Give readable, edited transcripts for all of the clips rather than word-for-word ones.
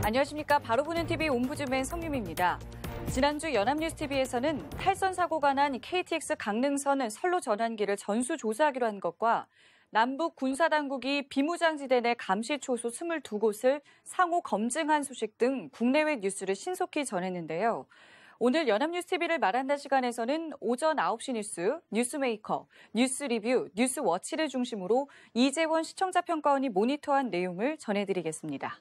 안녕하십니까. 바로 보는 TV 옴부즈맨 성유미입니다. 지난주 연합뉴스TV에서는 탈선 사고가 난 KTX 강릉선 선로 전환기를 전수조사하기로 한 것과 남북 군사당국이 비무장지대 내 감시초소 22곳을 상호 검증한 소식 등 국내외 뉴스를 신속히 전했는데요. 오늘 연합뉴스TV를 말한다 시간에서는 오전 9시 뉴스, 뉴스메이커, 뉴스리뷰, 뉴스워치를 중심으로 이재원 시청자평가원이 모니터한 내용을 전해드리겠습니다.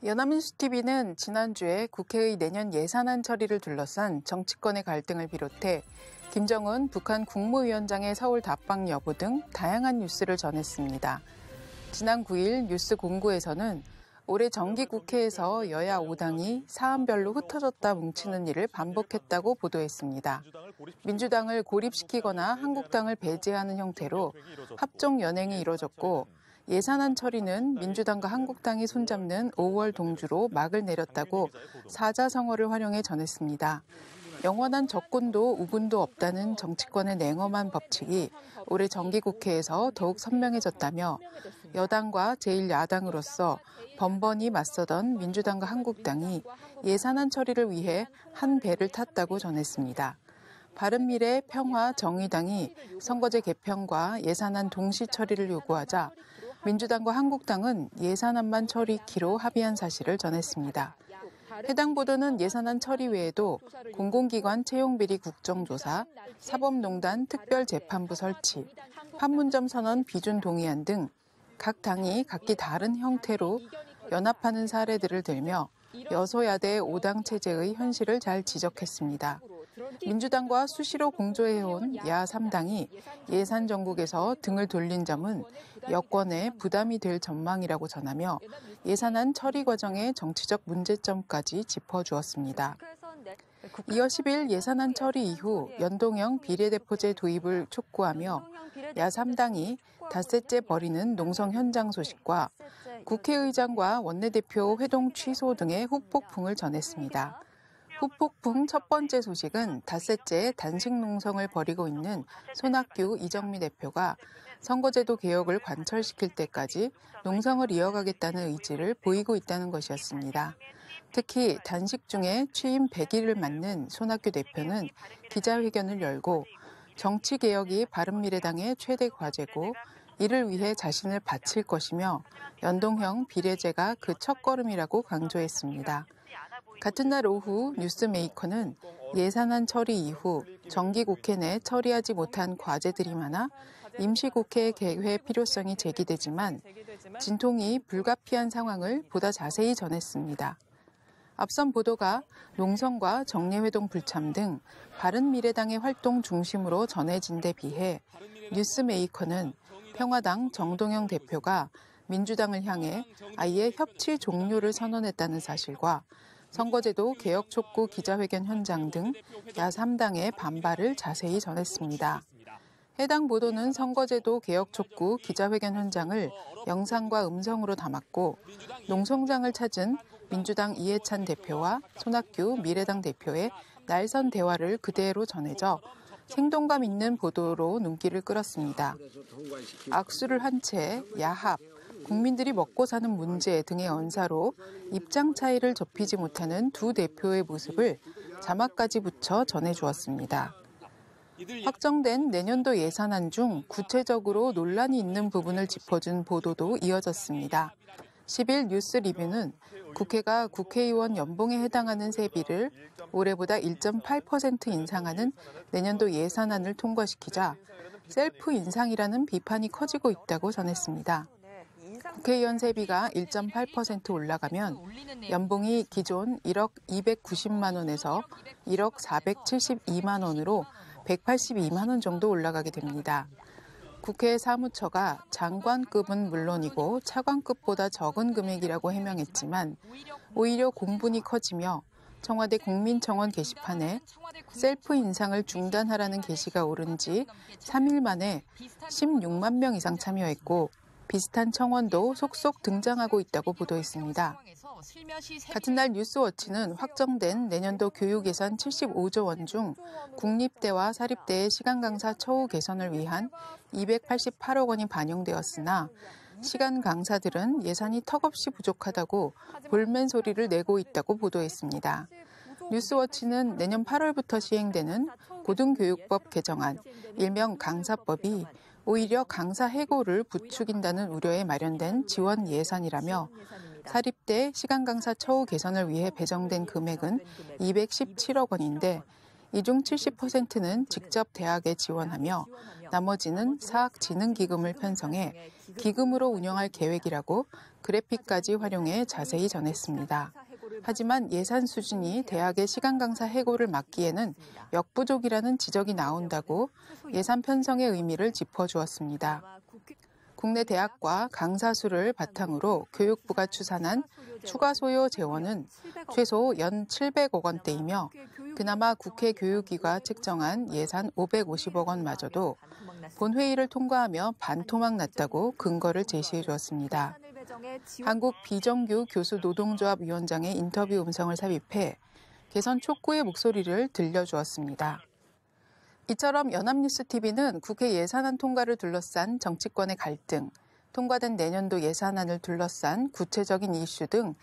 연합뉴스TV는 지난주에 국회의 내년 예산안 처리를 둘러싼 정치권의 갈등을 비롯해 김정은 북한 국무위원장의 서울 답방 여부 등 다양한 뉴스를 전했습니다. 지난 9일 뉴스 공구에서는 올해 정기국회에서 여야 5당이 사안별로 흩어졌다 뭉치는 일을 반복했다고 보도했습니다. 민주당을 고립시키거나 한국당을 배제하는 형태로 합종 연행이 이뤄졌고 예산안 처리는 민주당과 한국당이 손잡는 5월 동주로 막을 내렸다고 사자성어를 활용해 전했습니다. 영원한 적군도 우군도 없다는 정치권의 냉엄한 법칙이 올해 정기국회에서 더욱 선명해졌다며 여당과 제1야당으로서 번번이 맞서던 민주당과 한국당이 예산안 처리를 위해 한 배를 탔다고 전했습니다. 바른미래, 평화, 정의당이 선거제 개편과 예산안 동시 처리를 요구하자 민주당과 한국당은 예산안만 처리키로 합의한 사실을 전했습니다. 해당 보도는 예산안 처리 외에도 공공기관 채용비리 국정조사, 사법농단 특별재판부 설치, 판문점 선언 비준 동의안 등 각 당이 각기 다른 형태로 연합하는 사례들을 들며 여소야대 5당 체제의 현실을 잘 지적했습니다. 민주당과 수시로 공조해온 야 3당이 예산 정국에서 등을 돌린 점은 여권에 부담이 될 전망이라고 전하며 예산안 처리 과정의 정치적 문제점까지 짚어주었습니다. 이어 10일 예산안 처리 이후 연동형 비례대표제 도입을 촉구하며 야 3당이 닷새째 벌이는 농성 현장 소식과 국회의장과 원내대표 회동 취소 등의 후폭풍을 전했습니다. 후폭풍 첫 번째 소식은 닷새째 단식 농성을 벌이고 있는 손학규, 이정미 대표가 선거제도 개혁을 관철시킬 때까지 농성을 이어가겠다는 의지를 보이고 있다는 것이었습니다. 특히 단식 중에 취임 100일을 맞는 손학규 대표는 기자회견을 열고 정치개혁이 바른미래당의 최대 과제고 이를 위해 자신을 바칠 것이며 연동형 비례제가 그 첫걸음이라고 강조했습니다. 같은 날 오후 뉴스메이커는 예산안 처리 이후 정기국회 내 처리하지 못한 과제들이 많아 임시국회 개회 필요성이 제기되지만 진통이 불가피한 상황을 보다 자세히 전했습니다. 앞선 보도가 농성과 정례회동 불참 등 바른미래당의 활동 중심으로 전해진 데 비해 뉴스메이커는 평화당 정동영 대표가 민주당을 향해 아예 협치 종료를 선언했다는 사실과 선거제도 개혁 촉구 기자회견 현장 등 야 3당의 반발을 자세히 전했습니다. 해당 보도는 선거제도 개혁 촉구 기자회견 현장을 영상과 음성으로 담았고 농성장을 찾은 민주당 이해찬 대표와 손학규 미래당 대표의 날선 대화를 그대로 전해져 생동감 있는 보도로 눈길을 끌었습니다. 악수를 한 채 야합, 국민들이 먹고 사는 문제 등의 언사로 입장 차이를 좁히지 못하는 두 대표의 모습을 자막까지 붙여 전해주었습니다. 확정된 내년도 예산안 중 구체적으로 논란이 있는 부분을 짚어준 보도도 이어졌습니다. 10일 뉴스 리뷰는 국회가 국회의원 연봉에 해당하는 세비를 올해보다 1.8% 인상하는 내년도 예산안을 통과시키자 셀프 인상이라는 비판이 커지고 있다고 전했습니다. 국회의원 세비가 1.8% 올라가면 연봉이 기존 1억 290만 원에서 1억 472만 원으로 182만 원 정도 올라가게 됩니다. 국회 사무처가 장관급은 물론이고 차관급보다 적은 금액이라고 해명했지만 오히려 공분이 커지며 청와대 국민청원 게시판에 셀프 인상을 중단하라는 게시가 오른 지 3일 만에 16만 명 이상 참여했고 비슷한 청원도 속속 등장하고 있다고 보도했습니다. 같은 날 뉴스워치는 확정된 내년도 교육 예산 75조 원 중 국립대와 사립대의 시간 강사 처우 개선을 위한 288억 원이 반영되었으나 시간 강사들은 예산이 턱없이 부족하다고 볼멘 소리를 내고 있다고 보도했습니다. 뉴스워치는 내년 8월부터 시행되는 고등교육법 개정안, 일명 강사법이 오히려 강사 해고를 부추긴다는 우려에 마련된 지원 예산이라며 사립대 시간 강사 처우 개선을 위해 배정된 금액은 217억 원인데 이 중 70%는 직접 대학에 지원하며 나머지는 사학진흥기금을 편성해 기금으로 운영할 계획이라고 그래픽까지 활용해 자세히 전했습니다. 하지만 예산 수준이 대학의 시간 강사 해고를 막기에는 역부족이라는 지적이 나온다고 예산 편성의 의미를 짚어주었습니다. 국내 대학과 강사 수를 바탕으로 교육부가 추산한 추가 소요 재원은 최소 연 700억 원대이며 그나마 국회 교육위가 책정한 예산 550억 원마저도 본회의를 통과하며 반토막 났다고 근거를 제시해 주었습니다. 한국 비정규 교수 노동조합 위원장의 인터뷰 음성을 삽입해 개선 촉구의 목소리를 들려주었습니다. 이처럼 연합뉴스TV는 국회 예산안 통과를 둘러싼 정치권의 갈등, 통과된 내년도 예산안을 둘러싼 구체적인 이슈 등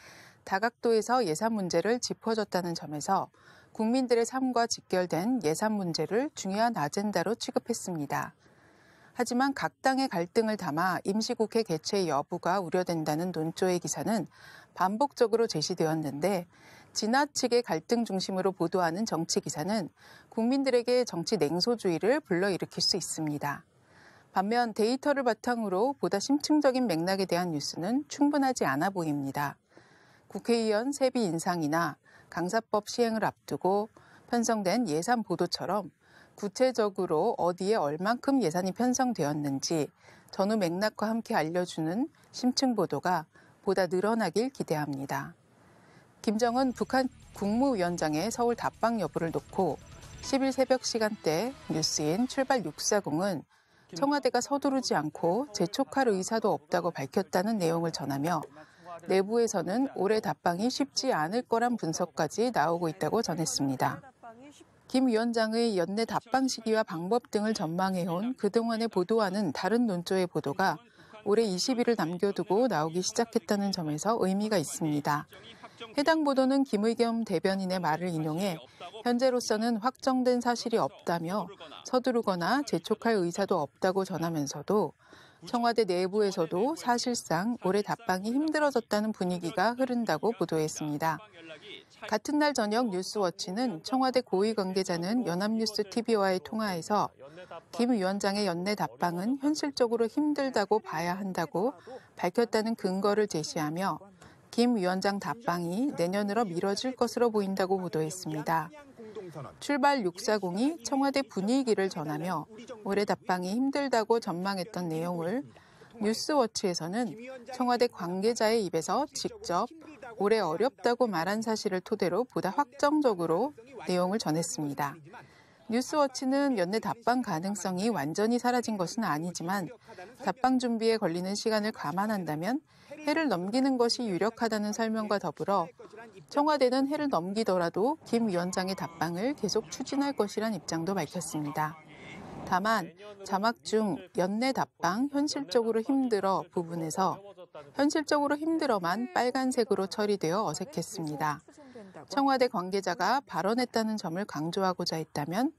다각도에서 예산 문제를 짚어줬다는 점에서 국민들의 삶과 직결된 예산 문제를 중요한 아젠다로 취급했습니다. 하지만 각 당의 갈등을 담아 임시국회 개최 여부가 우려된다는 논조의 기사는 반복적으로 제시되었는데 지나치게 갈등 중심으로 보도하는 정치 기사는 국민들에게 정치 냉소주의를 불러일으킬 수 있습니다. 반면 데이터를 바탕으로 보다 심층적인 맥락에 대한 뉴스는 충분하지 않아 보입니다. 국회의원 세비 인상이나 강사법 시행을 앞두고 편성된 예산 보도처럼 구체적으로 어디에 얼만큼 예산이 편성되었는지 전후 맥락과 함께 알려주는 심층 보도가 보다 늘어나길 기대합니다. 김정은 북한 국무위원장의 서울 답방 여부를 놓고 10일 새벽 시간대 뉴스인 출발 640은 청와대가 서두르지 않고 재촉할 의사도 없다고 밝혔다는 내용을 전하며 내부에서는 올해 답방이 쉽지 않을 거란 분석까지 나오고 있다고 전했습니다. 김 위원장의 연내 답방 시기와 방법 등을 전망해온 그동안의 보도와는 다른 논조의 보도가 올해 20일을 남겨두고 나오기 시작했다는 점에서 의미가 있습니다. 해당 보도는 김의겸 대변인의 말을 인용해 현재로서는 확정된 사실이 없다며 서두르거나 재촉할 의사도 없다고 전하면서도 청와대 내부에서도 사실상 올해 답방이 힘들어졌다는 분위기가 흐른다고 보도했습니다. 같은 날 저녁 뉴스워치는 청와대 고위 관계자는 연합뉴스TV와의 통화에서 김 위원장의 연내 답방은 현실적으로 힘들다고 봐야 한다고 밝혔다는 근거를 제시하며 김 위원장 답방이 내년으로 미뤄질 것으로 보인다고 보도했습니다. 출발 640이 청와대 분위기를 전하며 올해 답방이 힘들다고 전망했던 내용을 뉴스워치에서는 청와대 관계자의 입에서 직접 올해 어렵다고 말한 사실을 토대로 보다 확정적으로 내용을 전했습니다. 뉴스워치는 연내 답방 가능성이 완전히 사라진 것은 아니지만 답방 준비에 걸리는 시간을 감안한다면 해를 넘기는 것이 유력하다는 설명과 더불어 청와대는 해를 넘기더라도 김 위원장의 답방을 계속 추진할 것이란 입장도 밝혔습니다. 다만 자막 중 연내 답방 현실적으로 힘들어 부분에서 현실적으로 힘들어만 빨간색으로 처리되어 어색했습니다. 청와대 관계자가 발언했다는 점을 강조하고자 했다면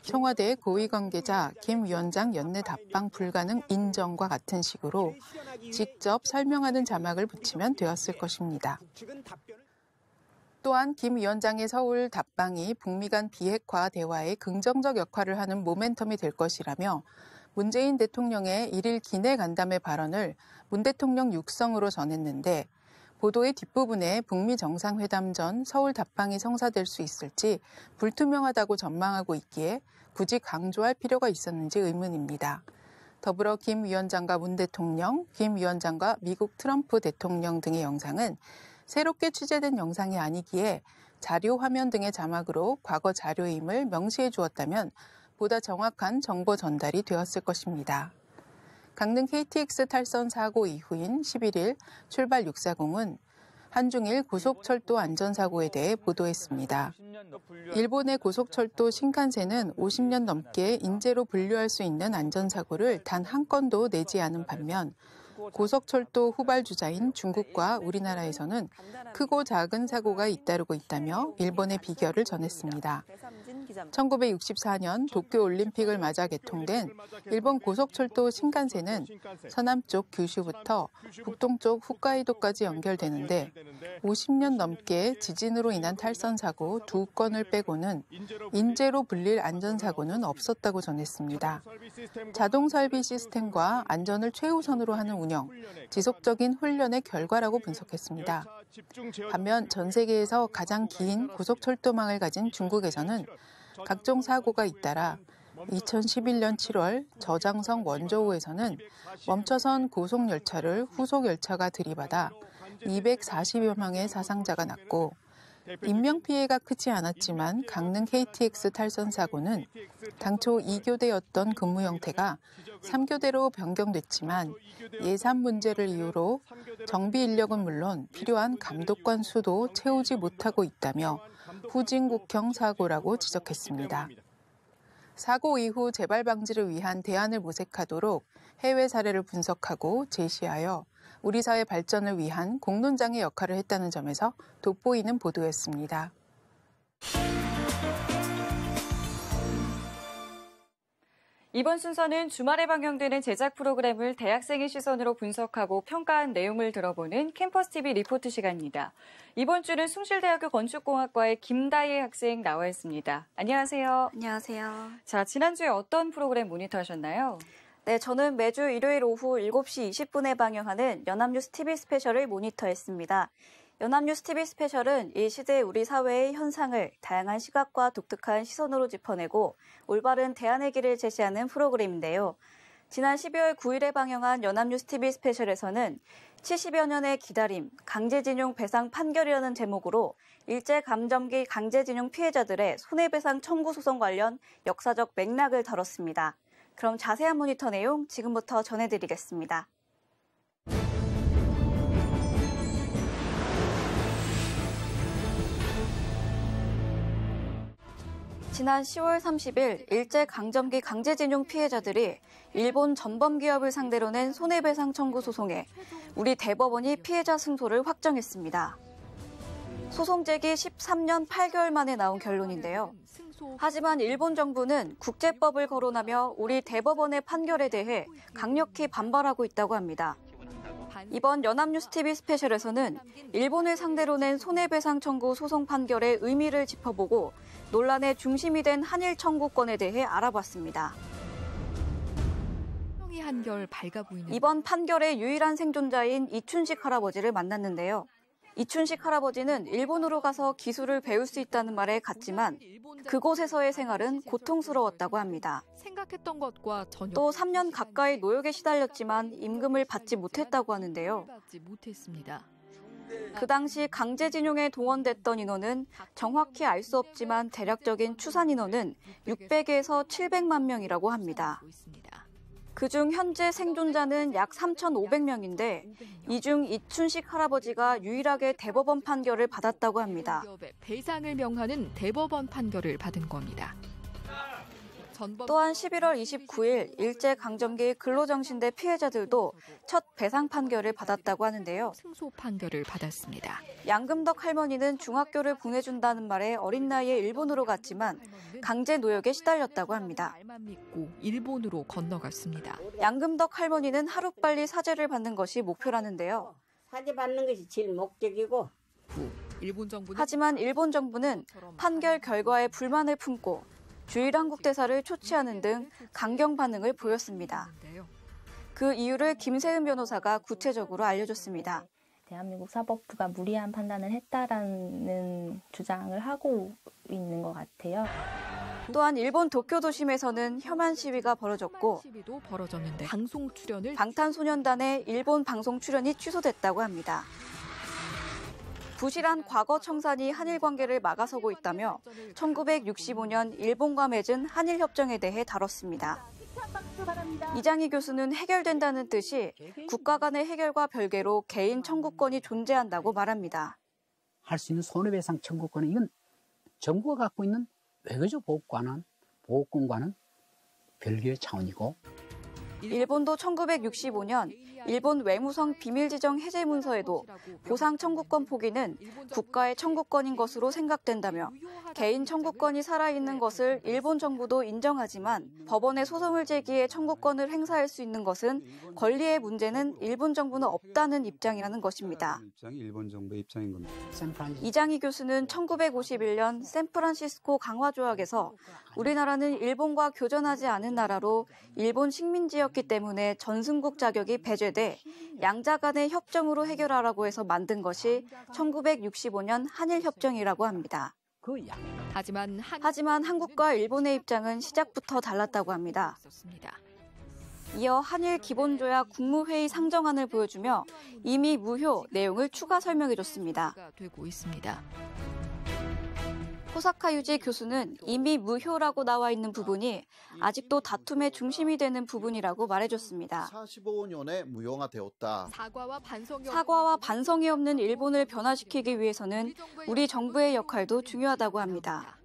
청와대 고위 관계자 김 위원장 연내 답방 불가능 인정과 같은 식으로 직접 설명하는 자막을 붙이면 되었을 것입니다. 또한 김 위원장의 서울 답방이 북미 간 비핵화 대화에 긍정적 역할을 하는 모멘텀이 될 것이라며 문재인 대통령의 1일 기내 간담회 발언을 문 대통령 육성으로 전했는데 보도의 뒷부분에 북미 정상회담 전 서울 답방이 성사될 수 있을지 불투명하다고 전망하고 있기에 굳이 강조할 필요가 있었는지 의문입니다. 더불어 김 위원장과 문 대통령, 김 위원장과 미국 트럼프 대통령 등의 영상은 새롭게 취재된 영상이 아니기에 자료 화면 등의 자막으로 과거 자료임을 명시해 주었다면 보다 정확한 정보 전달이 되었을 것입니다. 강릉 KTX 탈선 사고 이후인 11일 출발 640은 한중일 고속철도 안전사고에 대해 보도했습니다. 일본의 고속철도 신칸센은 50년 넘게 인재로 분류할 수 있는 안전사고를 단 한 건도 내지 않은 반면 고속철도 후발주자인 중국과 우리나라에서는 크고 작은 사고가 잇따르고 있다며 일본의 비결을 전했습니다. 1964년 도쿄올림픽을 맞아 개통된 일본 고속철도 신칸센은 서남쪽 규슈부터 북동쪽 홋카이도까지 연결되는데 50년 넘게 지진으로 인한 탈선 사고 2건을 빼고는 인재로 불릴 안전사고는 없었다고 전했습니다. 자동 설비 시스템과 안전을 최우선으로 하는 운영, 지속적인 훈련의 결과라고 분석했습니다. 반면 전 세계에서 가장 긴 고속철도망을 가진 중국에서는 각종 사고가 잇따라 2011년 7월 저장성 원저우에서는 멈춰선 고속열차를 후속열차가 들이받아 240여 명의 사상자가 났고 인명피해가 크지 않았지만 강릉 KTX 탈선 사고는 당초 2교대였던 근무 형태가 3교대로 변경됐지만 예산 문제를 이유로 정비 인력은 물론 필요한 감독관 수도 채우지 못하고 있다며 후진국형 사고라고 지적했습니다. 사고 이후 재발 방지를 위한 대안을 모색하도록 해외 사례를 분석하고 제시하여 우리 사회 발전을 위한 공론장의 역할을 했다는 점에서 돋보이는 보도였습니다. 이번 순서는 주말에 방영되는 제작 프로그램을 대학생의 시선으로 분석하고 평가한 내용을 들어보는 캠퍼스TV 리포트 시간입니다. 이번 주는 숭실대학교 건축공학과의 김다희 학생 나와 있습니다. 안녕하세요. 안녕하세요. 자, 지난주에 어떤 프로그램 모니터하셨나요? 네, 저는 매주 일요일 오후 7시 20분에 방영하는 연합뉴스 TV 스페셜을 모니터했습니다. 연합뉴스 TV 스페셜은 이 시대 우리 사회의 현상을 다양한 시각과 독특한 시선으로 짚어내고 올바른 대안의 길을 제시하는 프로그램인데요. 지난 12월 9일에 방영한 연합뉴스 TV 스페셜에서는 70여 년의 기다림, 강제징용 배상 판결이라는 제목으로 일제감점기 강제징용 피해자들의 손해배상 청구 소송 관련 역사적 맥락을 다뤘습니다. 그럼 자세한 모니터 내용 지금부터 전해드리겠습니다. 지난 10월 30일 일제강점기 강제징용 피해자들이 일본 전범기업을 상대로 낸 손해배상 청구 소송에 우리 대법원이 피해자 승소를 확정했습니다. 소송 제기 13년 8개월 만에 나온 결론인데요. 하지만 일본 정부는 국제법을 거론하며 우리 대법원의 판결에 대해 강력히 반발하고 있다고 합니다. 이번 연합뉴스 TV 스페셜에서는 일본을 상대로 낸 손해배상 청구 소송 판결의 의미를 짚어보고 논란의 중심이 된 한일 청구권에 대해 알아봤습니다. 이번 판결의 유일한 생존자인 이춘식 할아버지를 만났는데요. 이춘식 할아버지는 일본으로 가서 기술을 배울 수 있다는 말에 갔지만 그곳에서의 생활은 고통스러웠다고 합니다. 또 3년 가까이 노역에 시달렸지만 임금을 받지 못했다고 하는데요. 그 당시 강제징용에 동원됐던 인원은 정확히 알 수 없지만 대략적인 추산 인원은 600에서 700만 명이라고 합니다. 그중 현재 생존자는 약 3,500명인데 이 중 이춘식 할아버지가 유일하게 대법원 판결을 받았다고 합니다. 배상을 명하는 대법원 판결을 받은 겁니다. 또한 11월 29일 일제강점기 근로정신대 피해자들도 첫 배상 판결을 받았다고 하는데요. 승소 판결을 받았습니다. 양금덕 할머니는 중학교를 보내준다는 말에 어린 나이에 일본으로 갔지만 강제 노역에 시달렸다고 합니다. 말만 믿고 일본으로 건너갔습니다. 양금덕 할머니는 하루빨리 사죄를 받는 것이 목표라는데요. 사죄 받는 것이 제일 목적이고. 하지만 일본 정부는 판결 결과에 불만을 품고 주일 한국 대사를 초치하는 등 강경 반응을 보였습니다. 그 이유를 김세은 변호사가 구체적으로 알려줬습니다. 대한민국 사법부가 무리한 판단을 했다라는 주장을 하고 있는 것 같아요. 또한 일본 도쿄 도심에서는 혐한 시위가 벌어졌고 방탄소년단의 일본 방송 출연이 취소됐다고 합니다. 부실한 과거 청산이 한일 관계를 막아서고 있다며 1965년 일본과 맺은 한일 협정에 대해 다뤘습니다. 이장희 교수는 해결된다는 뜻이 국가 간의 해결과 별개로 개인 청구권이 존재한다고 말합니다. 할 수 있는 손해배상 청구권은 이건 정부가 갖고 있는 외교적 보호권과는 별개의 차원이고, 일본도 1965년 일본 외무성 비밀지정 해제 문서에도 보상 청구권 포기는 국가의 청구권인 것으로 생각된다며 개인 청구권이 살아있는 것을 일본 정부도 인정하지만 법원에 소송을 제기해 청구권을 행사할 수 있는 것은 권리의 문제는 일본 정부는 없다는 입장이라는 것입니다. 일본 정부의 입장인 겁니다. 이장희 교수는 1951년 샌프란시스코 강화조약에서 우리나라는 일본과 교전하지 않은 나라로 일본 식민지였기 때문에 전승국 자격이 배제돼 양자 간의 협정으로 해결하라고 해서 만든 것이 1965년 한일협정이라고 합니다. 하지만 한국과 일본의 입장은 시작부터 달랐다고 합니다. 이어 한일 기본조약 국무회의 상정안을 보여주며 이미 무효 내용을 추가 설명해줬습니다. 호사카 유지 교수는 이미 무효라고 나와 있는 부분이 아직도 다툼의 중심이 되는 부분이라고 말해줬습니다. 45년에 무효화되었다. 사과와 반성이 없는 일본을 변화시키기 위해서는 우리 정부의 역할도 중요하다고 합니다.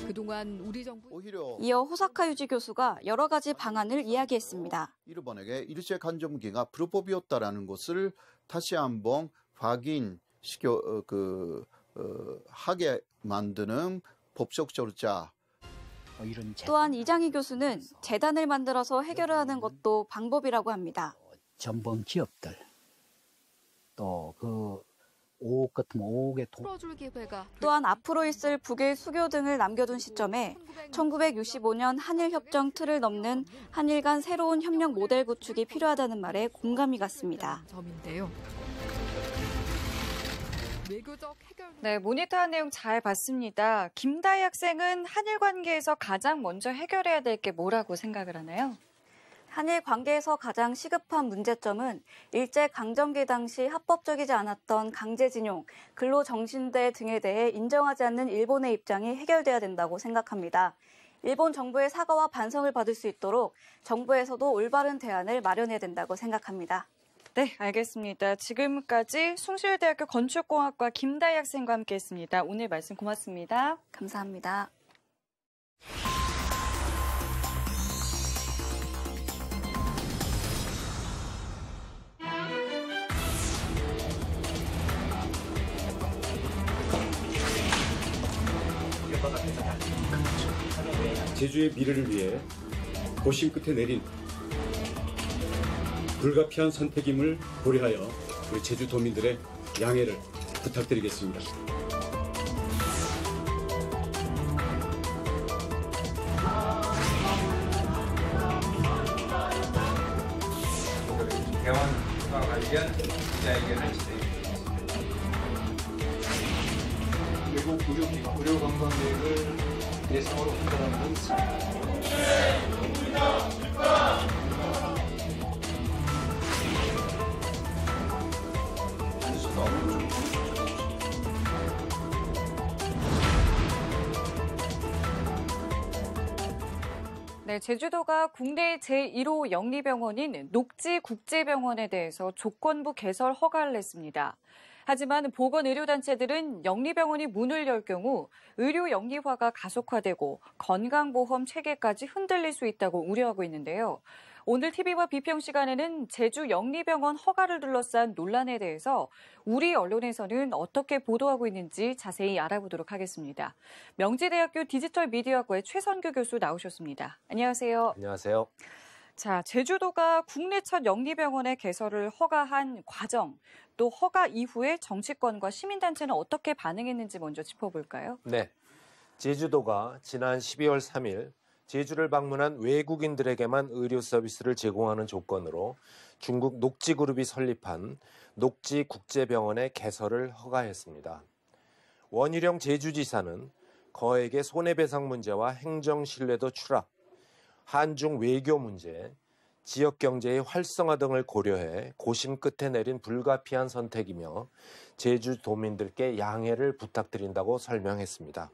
그동안 우리 정부 이어 호사카 유지 교수가 여러 가지 방안을 이야기했습니다. 일본에게 일제 간접기가 불법이었다라는 것을 다시 한번 하게 만드는 법적 절차. 또한 이장희 교수는 재단을 만들어서 해결을 하는 것도 방법이라고 합니다. 전범 기업들 또 오옥 같은 오옥의 또한 앞으로 있을 북일 수교 등을 남겨둔 시점에 1965년 한일협정 틀을 넘는 한일 간 새로운 협력 모델 구축이 필요하다는 말에 공감이 갔습니다. 네, 모니터한 내용 잘 봤습니다. 김다희 학생은 한일 관계에서 가장 먼저 해결해야 될 게 뭐라고 생각을 하나요? 한일 관계에서 가장 시급한 문제점은 일제강점기 당시 합법적이지 않았던 강제징용, 근로정신대 등에 대해 인정하지 않는 일본의 입장이 해결돼야 된다고 생각합니다. 일본 정부의 사과와 반성을 받을 수 있도록 정부에서도 올바른 대안을 마련해야 된다고 생각합니다. 네, 알겠습니다. 지금까지 숭실대학교 건축공학과 김다희 학생과 함께했습니다. 오늘 말씀 고맙습니다. 감사합니다. 제주의 미래를 위해 고심 끝에 내린 불가피한 선택임을 고려하여 우리 제주도민들의 양해를 부탁드리겠습니다. 대원과 관련 기자회견을 진행했습니다. 외국 의료 관광객을 대상으로 운영하는 네, 제주도가 국내 제1호 영리병원인 녹지국제병원에 대해서 조건부 개설 허가를 냈습니다. 하지만 보건의료단체들은 영리병원이 문을 열 경우 의료 영리화가 가속화되고 건강보험 체계까지 흔들릴 수 있다고 우려하고 있는데요. 오늘 TV와 비평 시간에는 제주 영리병원 허가를 둘러싼 논란에 대해서 우리 언론에서는 어떻게 보도하고 있는지 자세히 알아보도록 하겠습니다. 명지대학교 디지털미디어학과의 최선규 교수 나오셨습니다. 안녕하세요. 안녕하세요. 자, 제주도가 국내 첫 영리병원의 개설을 허가한 과정, 또 허가 이후에 정치권과 시민단체는 어떻게 반응했는지 먼저 짚어볼까요? 네, 제주도가 지난 12월 3일 제주를 방문한 외국인들에게만 의료 서비스를 제공하는 조건으로 중국 녹지그룹이 설립한 녹지국제병원의 개설을 허가했습니다. 원희룡 제주지사는 거액의 손해배상 문제와 행정신뢰도 추락, 한중 외교 문제, 지역경제의 활성화 등을 고려해 고심 끝에 내린 불가피한 선택이며 제주도민들께 양해를 부탁드린다고 설명했습니다.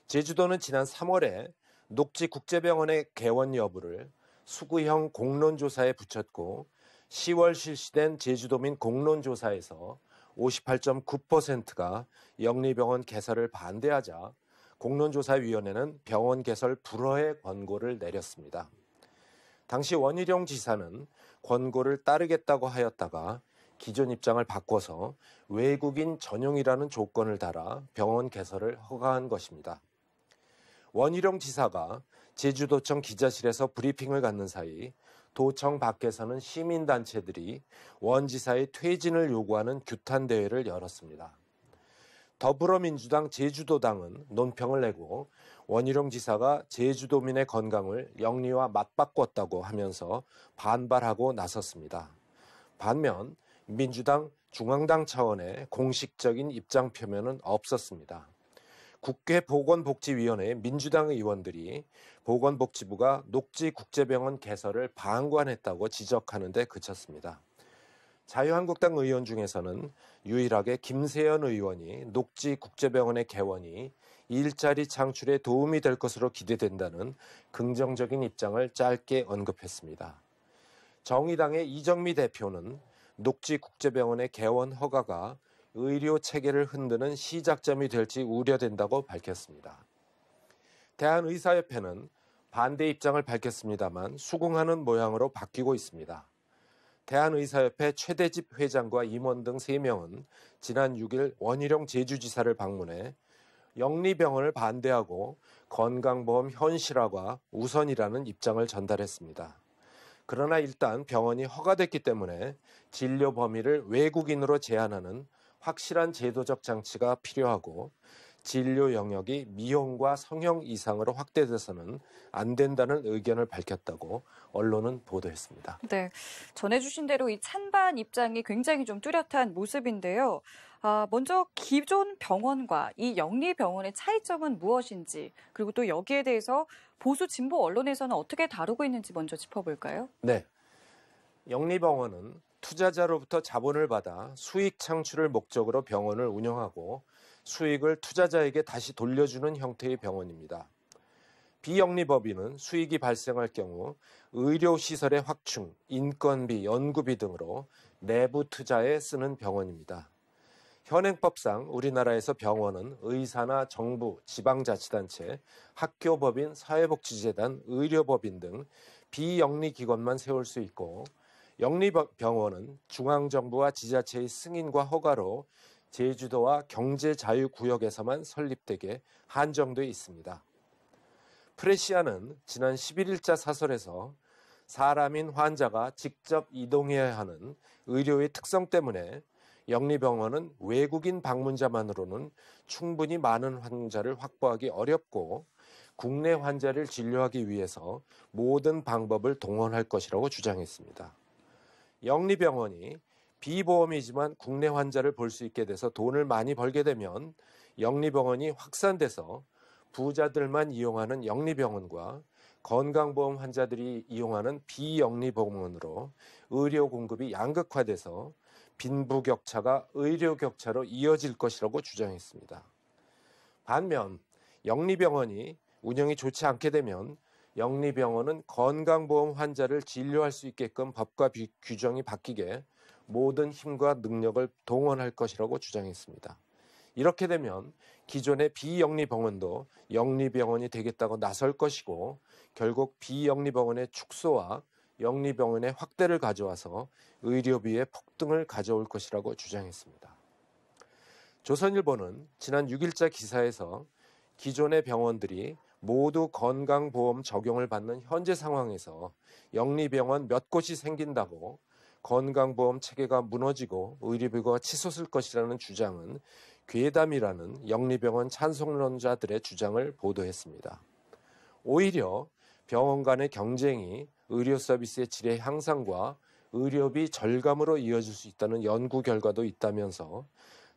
제주도는 지난 3월에 녹지국제병원의 개원 여부를 수구형 공론조사에 붙였고 10월 실시된 제주도민 공론조사에서 58.9%가 영리병원 개설을 반대하자 공론조사위원회는 병원 개설 불허의 권고를 내렸습니다. 당시 원희룡 지사는 권고를 따르겠다고 하였다가 기존 입장을 바꿔서 외국인 전용이라는 조건을 달아 병원 개설을 허가한 것입니다. 원희룡 지사가 제주도청 기자실에서 브리핑을 갖는 사이 도청 밖에서는 시민단체들이 원 지사의 퇴진을 요구하는 규탄 대회를 열었습니다. 더불어민주당 제주도당은 논평을 내고 원희룡 지사가 제주도민의 건강을 영리와 맞바꿨다고 하면서 반발하고 나섰습니다. 반면 민주당 중앙당 차원의 공식적인 입장 표명은 없었습니다. 국회 보건복지위원회 민주당 의원들이 보건복지부가 녹지국제병원 개설을 방관했다고 지적하는 데 그쳤습니다. 자유한국당 의원 중에서는 유일하게 김세연 의원이 녹지국제병원의 개원이 일자리 창출에 도움이 될 것으로 기대된다는 긍정적인 입장을 짧게 언급했습니다. 정의당의 이정미 대표는 녹지국제병원의 개원 허가가 의료 체계를 흔드는 시작점이 될지 우려된다고 밝혔습니다. 대한의사협회는 반대 입장을 밝혔습니다만 수긍하는 모양으로 바뀌고 있습니다. 대한의사협회 최대집 회장과 임원 등 3명은 지난 6일 원희룡 제주지사를 방문해 영리병원을 반대하고 건강보험 현실화가 우선이라는 입장을 전달했습니다. 그러나 일단 병원이 허가됐기 때문에 진료 범위를 외국인으로 제한하는 확실한 제도적 장치가 필요하고 진료 영역이 미용과 성형 이상으로 확대돼서는 안 된다는 의견을 밝혔다고 언론은 보도했습니다. 네, 전해주신 대로 이 찬반 입장이 굉장히 좀 뚜렷한 모습인데요. 먼저 기존 병원과 이 영리병원의 차이점은 무엇인지, 그리고 또 여기에 대해서 보수 진보 언론에서는 어떻게 다루고 있는지 먼저 짚어볼까요? 네, 영리병원은 투자자로부터 자본을 받아 수익 창출을 목적으로 병원을 운영하고 수익을 투자자에게 다시 돌려주는 형태의 병원입니다. 비영리법인은 수익이 발생할 경우 의료시설의 확충, 인건비, 연구비 등으로 내부 투자에 쓰는 병원입니다. 현행법상 우리나라에서 병원은 의사나 정부, 지방자치단체, 학교법인, 사회복지재단, 의료법인 등 비영리기관만 세울 수 있고 영리병원은 중앙정부와 지자체의 승인과 허가로 제주도와 경제자유구역에서만 설립되게 한정돼 있습니다. 프레시아는 지난 11일자 사설에서 사람인 환자가 직접 이동해야 하는 의료의 특성 때문에 영리병원은 외국인 방문자만으로는 충분히 많은 환자를 확보하기 어렵고 국내 환자를 진료하기 위해서 모든 방법을 동원할 것이라고 주장했습니다. 영리병원이 비보험이지만 국내 환자를 볼 수 있게 돼서 돈을 많이 벌게 되면 영리병원이 확산돼서 부자들만 이용하는 영리병원과 건강보험 환자들이 이용하는 비영리병원으로 의료 공급이 양극화돼서 빈부격차가 의료격차로 이어질 것이라고 주장했습니다. 반면 영리병원이 운영이 좋지 않게 되면 영리병원은 건강보험 환자를 진료할 수 있게끔 법과 규정이 바뀌게 모든 힘과 능력을 동원할 것이라고 주장했습니다. 이렇게 되면 기존의 비영리병원도 영리병원이 되겠다고 나설 것이고 결국 비영리병원의 축소와 영리병원의 확대를 가져와서 의료비의 폭등을 가져올 것이라고 주장했습니다. 조선일보는 지난 6일자 기사에서 기존의 병원들이 모두 건강보험 적용을 받는 현재 상황에서 영리병원 몇 곳이 생긴다고 건강보험 체계가 무너지고 의료비가 치솟을 것이라는 주장은 괴담이라는 영리병원 찬성론자들의 주장을 보도했습니다. 오히려 병원 간의 경쟁이 의료 서비스의 질의 향상과 의료비 절감으로 이어질 수 있다는 연구 결과도 있다면서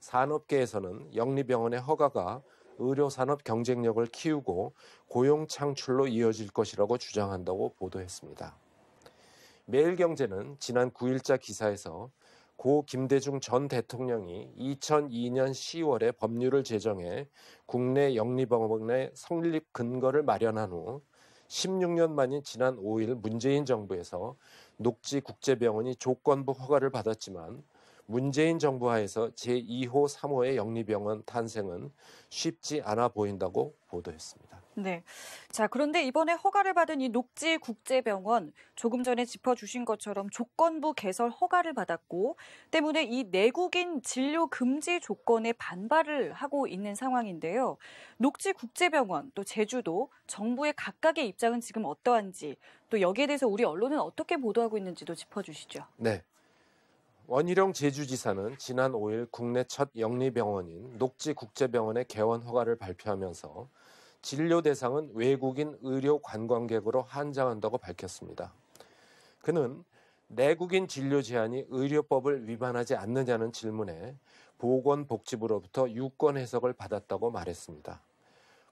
산업계에서는 영리병원의 허가가 의료산업 경쟁력을 키우고 고용 창출로 이어질 것이라고 주장한다고 보도했습니다. 매일경제는 지난 9일자 기사에서 고 김대중 전 대통령이 2002년 10월에 법률을 제정해 국내 영리병원의 성립 근거를 마련한 후 16년 만인 지난 5일 문재인 정부에서 녹지국제병원이 조건부 허가를 받았지만 문재인 정부 하에서 제2호, 3호의 영리병원 탄생은 쉽지 않아 보인다고 보도했습니다. 네. 자, 그런데 이번에 허가를 받은 이 녹지국제병원, 조금 전에 짚어주신 것처럼 조건부 개설 허가를 받았고, 때문에 이 내국인 진료 금지 조건에 반발을 하고 있는 상황인데요. 녹지국제병원, 또 제주도, 정부의 각각의 입장은 지금 어떠한지, 또 여기에 대해서 우리 언론은 어떻게 보도하고 있는지도 짚어주시죠. 네. 원희룡 제주지사는 지난 5일 국내 첫 영리병원인 녹지국제병원의 개원 허가를 발표하면서 진료 대상은 외국인 의료 관광객으로 한정한다고 밝혔습니다. 그는 내국인 진료 제한이 의료법을 위반하지 않느냐는 질문에 보건복지부로부터 유권 해석을 받았다고 말했습니다.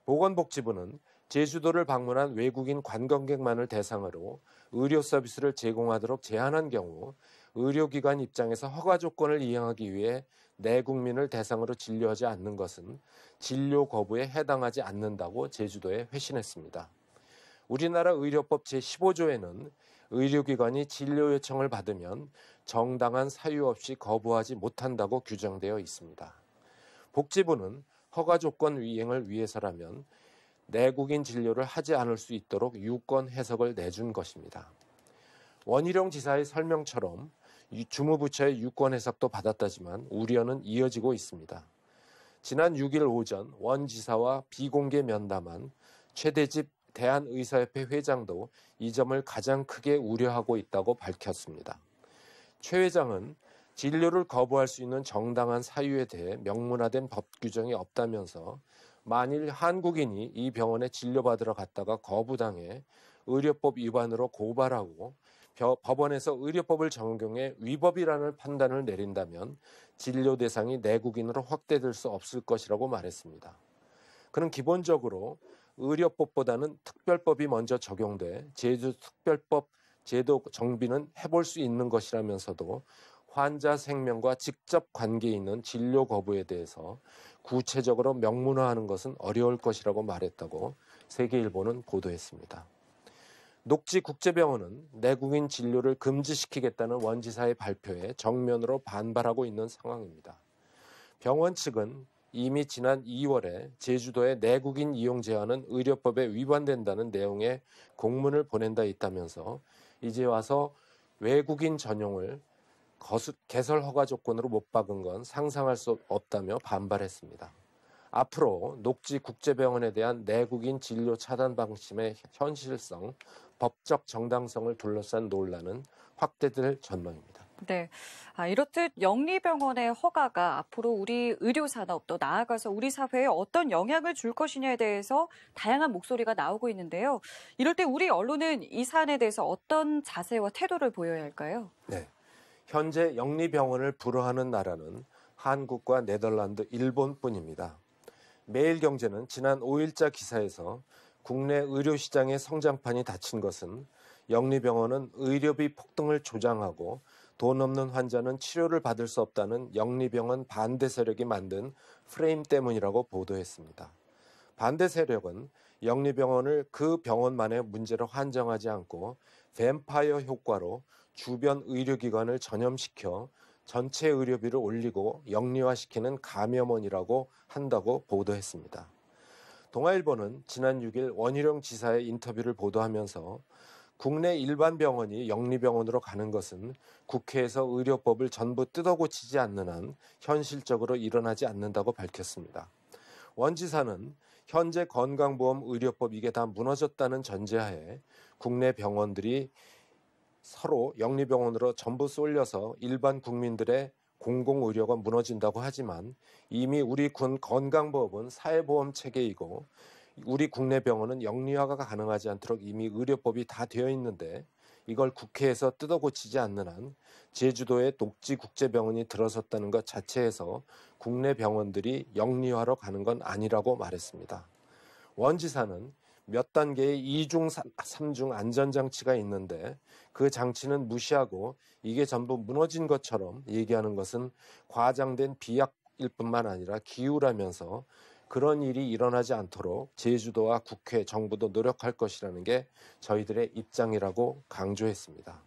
보건복지부는 제주도를 방문한 외국인 관광객만을 대상으로 의료 서비스를 제공하도록 제한한 경우 의료기관 입장에서 허가 조건을 이행하기 위해 내국민을 대상으로 진료하지 않는 것은 진료 거부에 해당하지 않는다고 제주도에 회신했습니다. 우리나라 의료법 제15조에는 의료기관이 진료 요청을 받으면 정당한 사유 없이 거부하지 못한다고 규정되어 있습니다. 복지부는 허가 조건 이행을 위해서라면 내국인 진료를 하지 않을 수 있도록 유권 해석을 내준 것입니다. 원희룡 지사의 설명처럼 주무부처의 유권 해석도 받았다지만 우려는 이어지고 있습니다. 지난 6일 오전 원 지사와 비공개 면담한 최대집 대한의사협회 회장도 이 점을 가장 크게 우려하고 있다고 밝혔습니다. 최 회장은 진료를 거부할 수 있는 정당한 사유에 대해 명문화된 법 규정이 없다면서 만일 한국인이 이 병원에 진료받으러 갔다가 거부당해 의료법 위반으로 고발하고 법원에서 의료법을 적용해 위법이라는 판단을 내린다면 진료 대상이 내국인으로 확대될 수 없을 것이라고 말했습니다. 그는 기본적으로 의료법보다는 특별법이 먼저 적용돼 제주특별법 제도 정비는 해볼 수 있는 것이라면서도 환자 생명과 직접 관계 있는 진료 거부에 대해서 구체적으로 명문화하는 것은 어려울 것이라고 말했다고 세계일보는 보도했습니다. 녹지국제병원은 내국인 진료를 금지시키겠다는 원지사의 발표에 정면으로 반발하고 있는 상황입니다. 병원 측은 이미 지난 2월에 제주도의 내국인 이용 제한은 의료법에 위반된다는 내용의 공문을 보낸 바 있다면서 이제 와서 외국인 전용을 개설 허가 조건으로 못 박은 건 상상할 수 없다며 반발했습니다. 앞으로 녹지국제병원에 대한 내국인 진료 차단 방침의 현실성, 법적 정당성을 둘러싼 논란은 확대될 전망입니다. 네. 이렇듯 영리병원의 허가가 앞으로 우리 의료산업 또 나아가서 우리 사회에 어떤 영향을 줄 것이냐에 대해서 다양한 목소리가 나오고 있는데요. 이럴 때 우리 언론은 이 사안에 대해서 어떤 자세와 태도를 보여야 할까요? 네. 현재 영리병원을 불허하는 나라는 한국과 네덜란드, 일본뿐입니다. 매일경제는 지난 5일자 기사에서 국내 의료시장의 성장판이 닫힌 것은 영리병원은 의료비 폭등을 조장하고 돈 없는 환자는 치료를 받을 수 없다는 영리병원 반대 세력이 만든 프레임 때문이라고 보도했습니다. 반대 세력은 영리병원을 그 병원만의 문제로 한정하지 않고 뱀파이어 효과로 주변 의료기관을 전염시켜 전체 의료비를 올리고 영리화시키는 감염원이라고 한다고 보도했습니다. 동아일보는 지난 6일 원희룡 지사의 인터뷰를 보도하면서 국내 일반 병원이 영리병원으로 가는 것은 국회에서 의료법을 전부 뜯어고치지 않는 한 현실적으로 일어나지 않는다고 밝혔습니다. 원 지사는 현재 건강보험 의료법 이게 다 무너졌다는 전제하에 국내 병원들이 서로 영리병원으로 전부 쏠려서 일반 국민들의 공공의료가 무너진다고 하지만 이미 우리 군 건강보험은 사회보험 체계이고 우리 국내 병원은 영리화가 가능하지 않도록 이미 의료법이 다 되어 있는데 이걸 국회에서 뜯어고치지 않는 한 제주도에 녹지국제병원이 들어섰다는 것 자체에서 국내 병원들이 영리화로 가는 건 아니라고 말했습니다. 원 지사는 몇 단계의 2중, 3중 안전장치가 있는데 그 장치는 무시하고 이게 전부 무너진 것처럼 얘기하는 것은 과장된 비약일 뿐만 아니라 기우라면서 그런 일이 일어나지 않도록 제주도와 국회, 정부도 노력할 것이라는 게 저희들의 입장이라고 강조했습니다.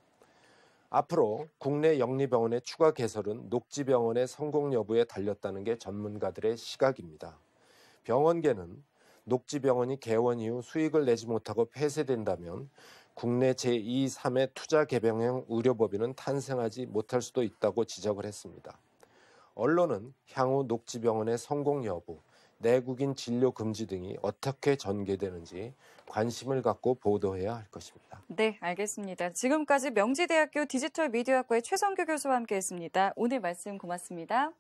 앞으로 국내 영리병원의 추가 개설은 녹지병원의 성공 여부에 달렸다는 게 전문가들의 시각입니다. 병원계는 녹지병원이 개원 이후 수익을 내지 못하고 폐쇄된다면 국내 제2, 3의 투자 개방형 의료법인은 탄생하지 못할 수도 있다고 지적을 했습니다. 언론은 향후 녹지병원의 성공 여부, 내국인 진료 금지 등이 어떻게 전개되는지 관심을 갖고 보도해야 할 것입니다. 네, 알겠습니다. 지금까지 명지대학교 디지털 미디어학과의 최성규 교수와 함께했습니다. 오늘 말씀 고맙습니다.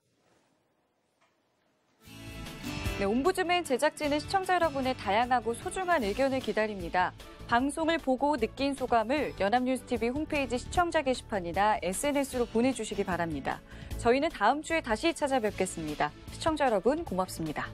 네, 옴부즈맨 제작진은 시청자 여러분의 다양하고 소중한 의견을 기다립니다. 방송을 보고 느낀 소감을 연합뉴스TV 홈페이지 시청자 게시판이나 SNS로 보내주시기 바랍니다. 저희는 다음 주에 다시 찾아뵙겠습니다. 시청자 여러분 고맙습니다.